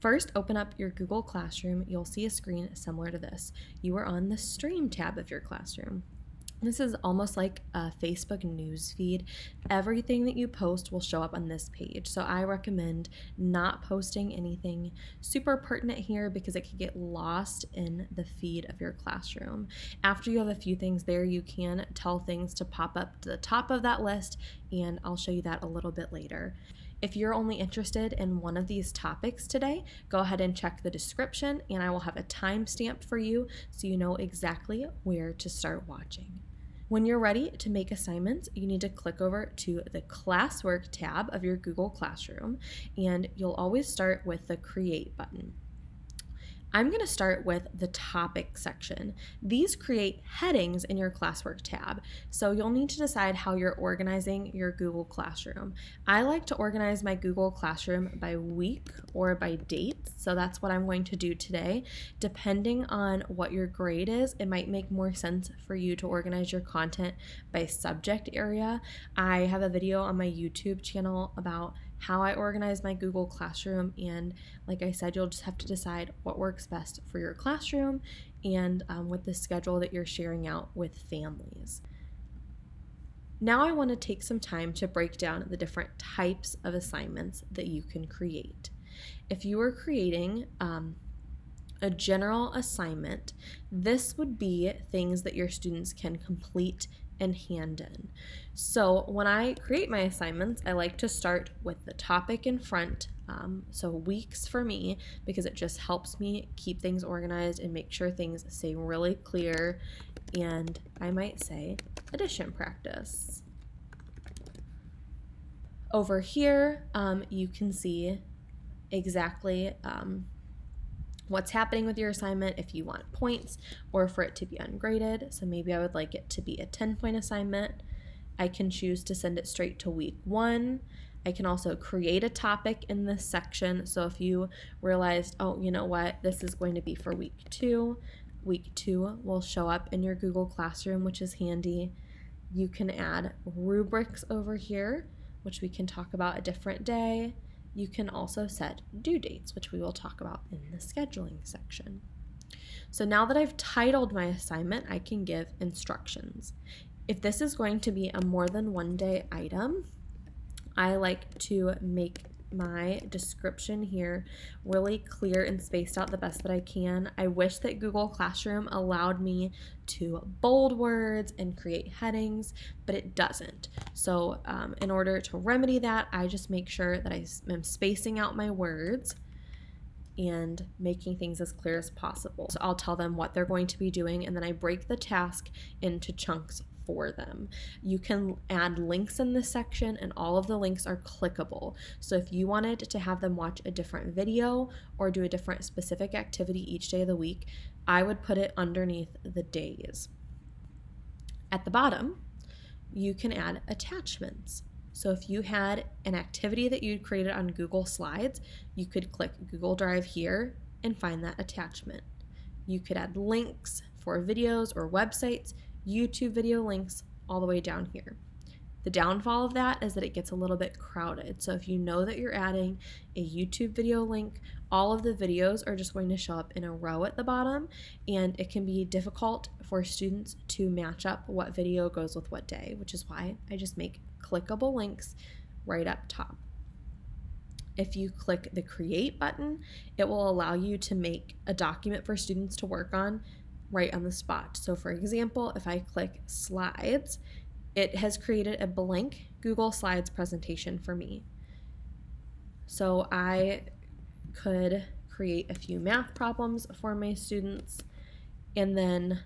First, open up your Google Classroom. You'll see a screen similar to this. You are on the Stream tab of your classroom. This is almost like a Facebook news feed. Everything that you post will show up on this page. So I recommend not posting anything super pertinent here because it could get lost in the feed of your classroom. After you have a few things there, you can tell things to pop up to the top of that list, and I'll show you that a little bit later. If you're only interested in one of these topics today, go ahead and check the description, and I will have a timestamp for you so you know exactly where to start watching. When you're ready to make assignments, you need to click over to the Classwork tab of your Google Classroom, and you'll always start with the Create button. I'm going to start with the topic section. These create headings in your Classwork tab, so you'll need to decide how you're organizing your Google Classroom. I like to organize my Google Classroom by week or by date, so that's what I'm going to do today. Depending on what your grade is, it might make more sense for you to organize your content by subject area. I have a video on my YouTube channel about how I organize my Google Classroom, and like I said, you'll just have to decide what works best for your classroom and with the schedule that you're sharing out with families. Now I want to take some time to break down the different types of assignments that you can create. If you are creating a general assignment, this would be things that your students can complete and hand in. So when I create my assignments, I like to start with the topic in front, so weeks for me, because it just helps me keep things organized and make sure things stay really clear, and I might say addition practice. Over here, you can see exactly what's happening with your assignment, if you want points or for it to be ungraded. So maybe I would like it to be a 10-point assignment. I can choose to send it straight to week 1. I can also create a topic in this section. So if you realized, oh, you know what, this is going to be for week 2 will show up in your Google Classroom, which is handy. You can add rubrics over here, which we can talk about a different day. You can also set due dates, which we will talk about in the scheduling section. So now that I've titled my assignment, I can give instructions. If this is going to be a more than one day item, I like to make my description here really clear and spaced out the best that I can. I wish that Google Classroom allowed me to bold words and create headings, but it doesn't. So in order to remedy that, I just make sure that I am spacing out my words and making things as clear as possible. So I'll tell them what they're going to be doing, and then I break the task into chunks for them. You can add links in this section, and all of the links are clickable. So if you wanted to have them watch a different video or do a different specific activity each day of the week, I would put it underneath the days. At the bottom, you can add attachments. So if you had an activity that you created on Google Slides, you could click Google Drive here and find that attachment. You could add links for videos or websites, YouTube video links, all the way down here. The downfall of that is that it gets a little bit crowded. So if you know that you're adding a YouTube video link, all of the videos are just going to show up in a row at the bottom, and it can be difficult for students to match up what video goes with what day, which is why I just make clickable links right up top. If you click the Create button, it will allow you to make a document for students to work on right on the spot. So for example, if I click Slides, it has created a blank Google Slides presentation for me. So I could create a few math problems for my students and then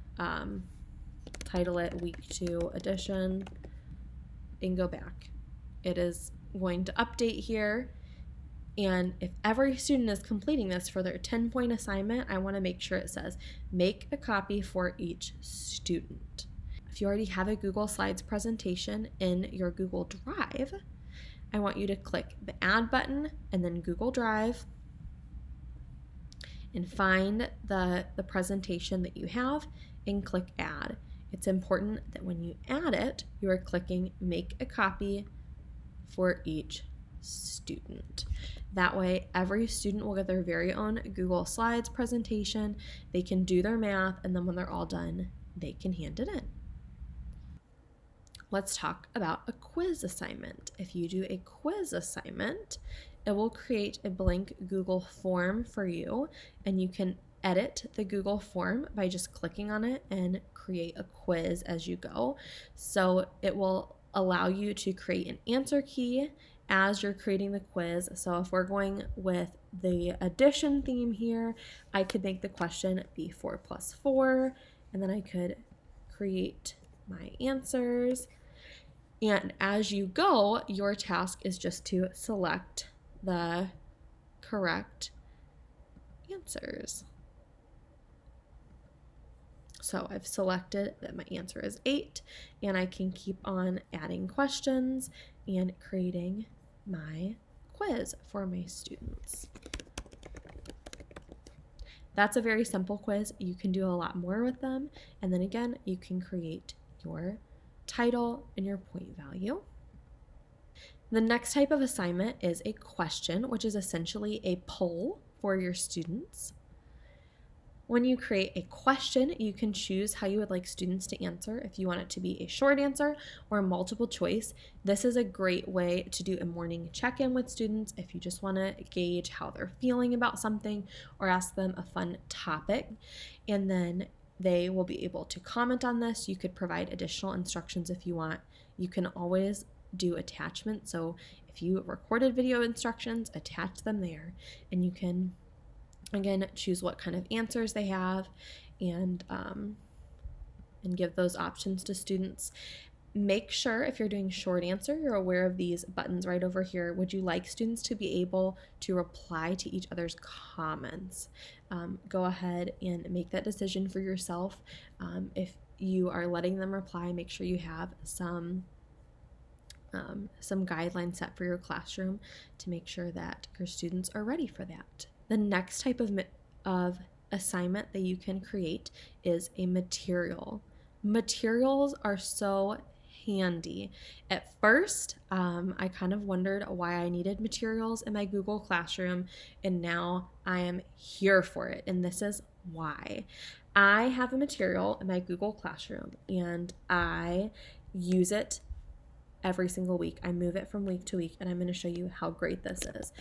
title it Week 2 Edition and go back. It is going to update here, and if every student is completing this for their 10-point assignment, I want to make sure it says make a copy for each student. If you already have a Google Slides presentation in your Google Drive, I want you to click the Add button and then Google Drive and find the presentation that you have and click Add. It's important that when you add it, you are clicking Make a Copy for each student. That way, every student will get their very own Google Slides presentation. They can do their math, and then when they're all done, they can hand it in. Let's talk about a quiz assignment. If you do a quiz assignment, it will create a blank Google form for you, and you can edit the Google form by just clicking on it and create a quiz as you go. So it will allow you to create an answer key as you're creating the quiz. So if we're going with the addition theme here, I could make the question be 4 plus 4, and then I could create my answers. And as you go, your task is just to select the correct answers. So I've selected that my answer is 8, and I can keep on adding questions and creating my quiz for my students. That's a very simple quiz. You can do a lot more with them. And then again, you can create your title and your point value. The next type of assignment is a question, which is essentially a poll for your students. When you create a question, you can choose how you would like students to answer. If you want it to be a short answer or a multiple choice, this is a great way to do a morning check-in with students if you just want to gauge how they're feeling about something or ask them a fun topic. And then they will be able to comment on this. You could provide additional instructions if you want. You can always do attachments. So if you recorded video instructions, attach them there, and you can again choose what kind of answers they have and give those options to students. Make sure if you're doing short answer, you're aware of these buttons right over here. Would you like students to be able to reply to each other's comments? Go ahead and make that decision for yourself. If you are letting them reply, make sure you have some guidelines set for your classroom to make sure that your students are ready for that. The next type of assignment that you can create is a material. Materials are so handy. At first, I kind of wondered why I needed materials in my Google Classroom, and now I am here for it, and this is why. I have a material in my Google Classroom, and I use it every single week. I move it from week to week, and I'm going to show you how great this is.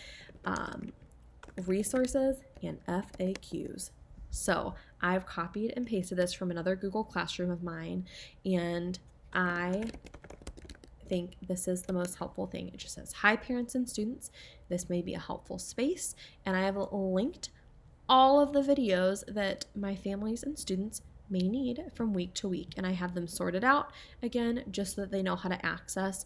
Resources and FAQs. So I've copied and pasted this from another Google Classroom of mine, and I think this is the most helpful thing. It just says, hi parents and students, this may be a helpful space, and I have linked all of the videos that my families and students may need from week to week, and I have them sorted out again just so that they know how to access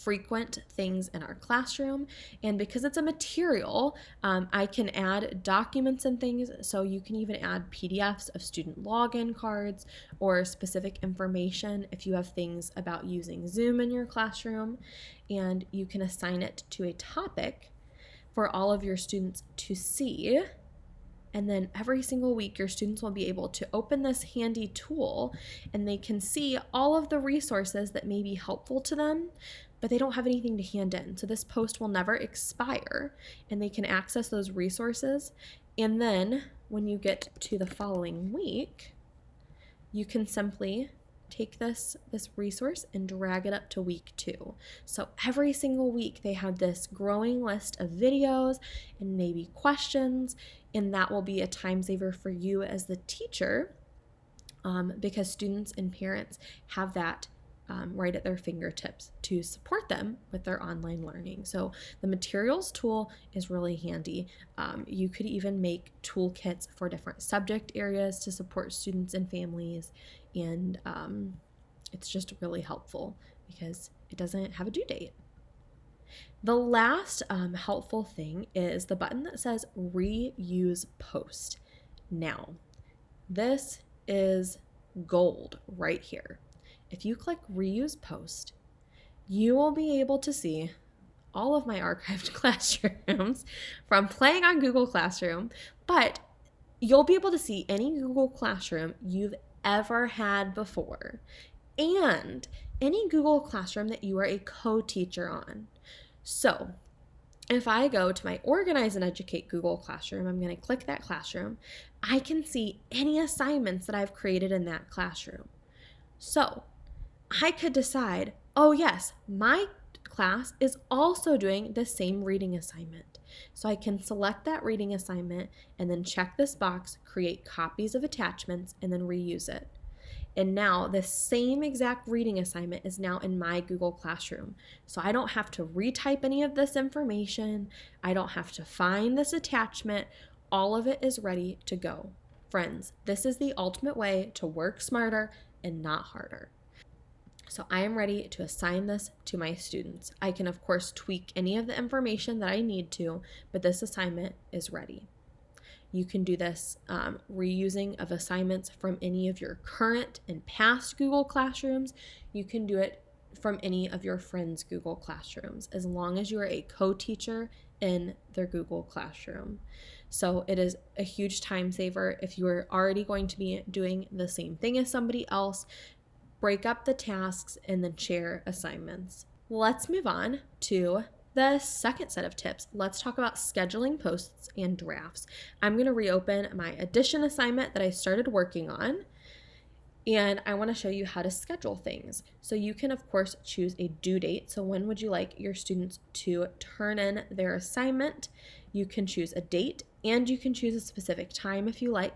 frequent things in our classroom. And because it's a material, I can add documents and things, so you can even add PDFs of student login cards or specific information if you have things about using Zoom in your classroom, and you can assign it to a topic for all of your students to see. And then every single week, your students will be able to open this handy tool and they can see all of the resources that may be helpful to them, but they don't have anything to hand in. So this post will never expire and they can access those resources. And then when you get to the following week, you can simply take this resource and drag it up to week 2. So every single week they have this growing list of videos and maybe questions, and that will be a time saver for you as the teacher, because students and parents have that right at their fingertips to support them with their online learning. So the materials tool is really handy. You could even make toolkits for different subject areas to support students and families, and it's just really helpful because it doesn't have a due date. The last helpful thing is the button that says reuse post. Now, this is gold right here. If you click reuse post, you will be able to see all of my archived classrooms from playing on Google Classroom, but you'll be able to see any Google Classroom you've ever had before. and any Google Classroom that you are a co-teacher on. So if I go to my Organize and Educate Google Classroom, I'm going to click that classroom. I can see any assignments that I've created in that classroom. So I could decide, oh yes, my class is also doing the same reading assignment. So I can select that reading assignment and then check this box, create copies of attachments, and then reuse it. And now the same exact reading assignment is now in my Google Classroom. So I don't have to retype any of this information. I don't have to find this attachment. All of it is ready to go. Friends, this is the ultimate way to work smarter and not harder. So I am ready to assign this to my students. I can, of course, tweak any of the information that I need to, but this assignment is ready. You can do this reusing of assignments from any of your current and past Google Classrooms. You can do it from any of your friends' Google Classrooms, as long as you are a co-teacher in their Google Classroom. So it is a huge time saver. If you are already going to be doing the same thing as somebody else, break up the tasks and then share assignments. Let's move on to the second set of tips. Let's talk about scheduling posts and drafts. I'm going to reopen my addition assignment that I started working on, and I want to show you how to schedule things. So you can, of course, choose a due date. So when would you like your students to turn in their assignment? You can choose a date, and you can choose a specific time if you like.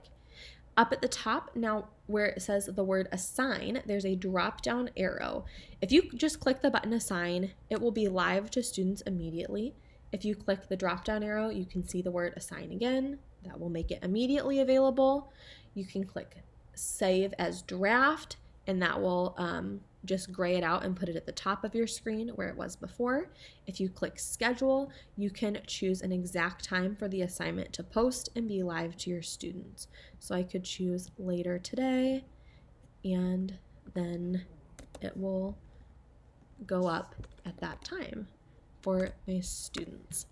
Up at the top, now where it says the word assign, there's a drop-down arrow. If you just click the button assign, it will be live to students immediately. If you click the drop-down arrow, you can see the word assign again. That will make it immediately available. You can click save as draft, and that will just gray it out and put it at the top of your screen where it was before. If you click schedule, you can choose an exact time for the assignment to post and be live to your students. So I could choose later today, and then it will go up at that time for my students.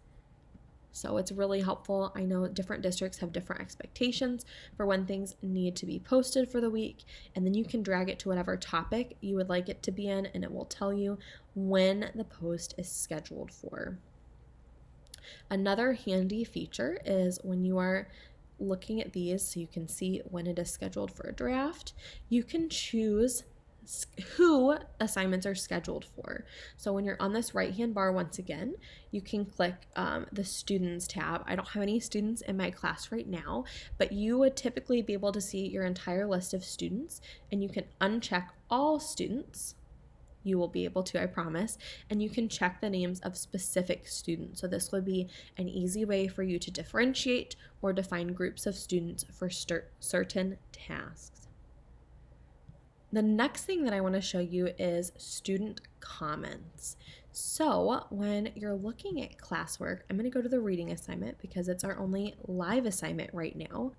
So it's really helpful. I know different districts have different expectations for when things need to be posted for the week, and then you can drag it to whatever topic you would like it to be in, and it will tell you when the post is scheduled for. Another handy feature is when you are looking at these, so you can see when it is scheduled for a draft, you can choose who assignments are scheduled for. So when you're on this right hand bar, once again, you can click the students tab. I don't have any students in my class right now, but you would typically be able to see your entire list of students, and you can uncheck all students. You will be able to, I promise, and you can check the names of specific students. So this would be an easy way for you to differentiate or define groups of students for certain tasks. The next thing that I want to show you is student comments. So when you're looking at classwork, I'm going to go to the reading assignment because it's our only live assignment right now.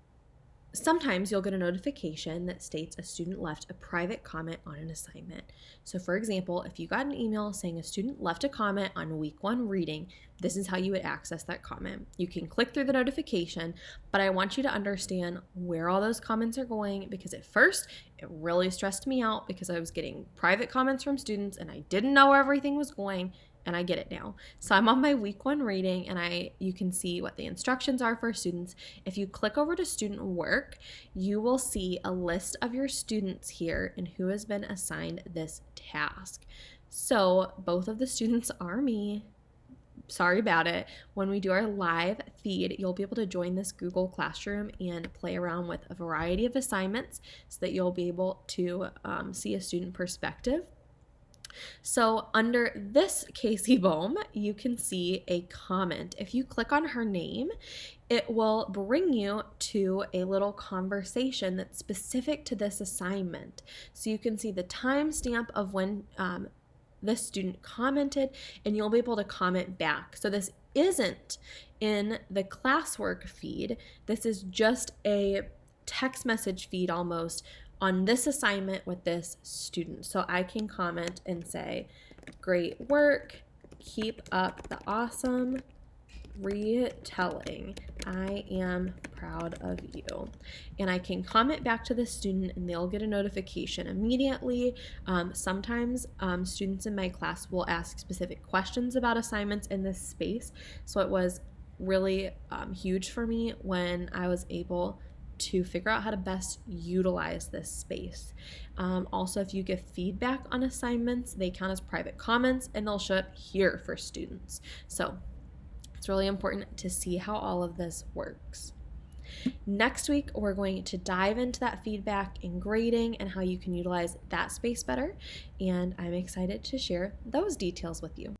Sometimes you'll get a notification that states a student left a private comment on an assignment. So for example, if you got an email saying a student left a comment on week 1 reading, this is how you would access that comment. You can click through the notification, but I want you to understand where all those comments are going, because at first it really stressed me out because I was getting private comments from students and I didn't know where everything was going. And I get it now. So I'm on my week 1 reading, and you can see what the instructions are for students. If you click over to student work, you will see a list of your students here and who has been assigned this task. So both of the students are me. Sorry about it. When we do our live feed, you'll be able to join this Google Classroom and play around with a variety of assignments so that you'll be able to see a student perspective. So under this Casey Bohm, you can see a comment. If you click on her name, it will bring you to a little conversation that's specific to this assignment. So you can see the timestamp of when this student commented, and you'll be able to comment back. So this isn't in the classwork feed. This is just a text message feed almost on this assignment with this student. So I can comment and say, great work, keep up the awesome retelling. I am proud of you. And I can comment back to the student and they'll get a notification immediately. Sometimes students in my class will ask specific questions about assignments in this space. So it was really huge for me when I was able to figure out how to best utilize this space. Also, if you give feedback on assignments, they count as private comments and they'll show up here for students. So it's really important to see how all of this works. Next week, we're going to dive into that feedback and grading and how you can utilize that space better. And I'm excited to share those details with you.